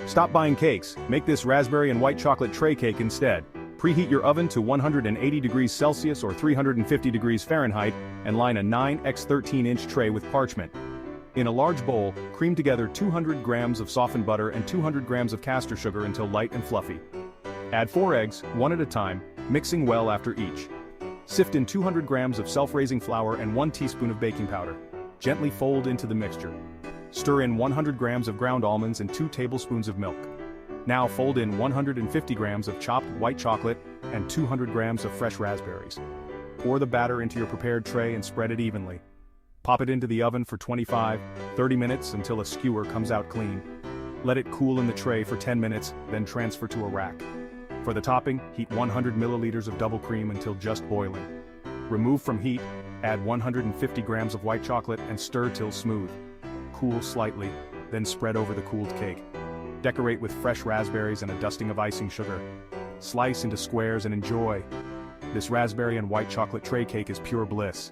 Stop buying cakes, make this raspberry and white chocolate tray cake instead. Preheat your oven to 180 degrees Celsius or 350 degrees Fahrenheit and line a 9x13-inch tray with parchment. In a large bowl, cream together 200 grams of softened butter and 200 grams of castor sugar until light and fluffy. Add 4 eggs, one at a time, mixing well after each. Sift in 200 grams of self-raising flour and 1 teaspoon of baking powder. Gently fold into the mixture. Stir in 100 grams of ground almonds and 2 tablespoons of milk. Now fold in 150 grams of chopped white chocolate and 200 grams of fresh raspberries. Pour the batter into your prepared tray and spread it evenly. Pop it into the oven for 25-30 minutes until a skewer comes out clean. Let it cool in the tray for 10 minutes, then transfer to a rack. For the topping, heat 100 milliliters of double cream until just boiling. Remove from heat, add 150 grams of white chocolate and stir till smooth. Cool slightly, then spread over the cooled cake. Decorate with fresh raspberries and a dusting of icing sugar. Slice into squares and enjoy. This raspberry and white chocolate tray cake is pure bliss.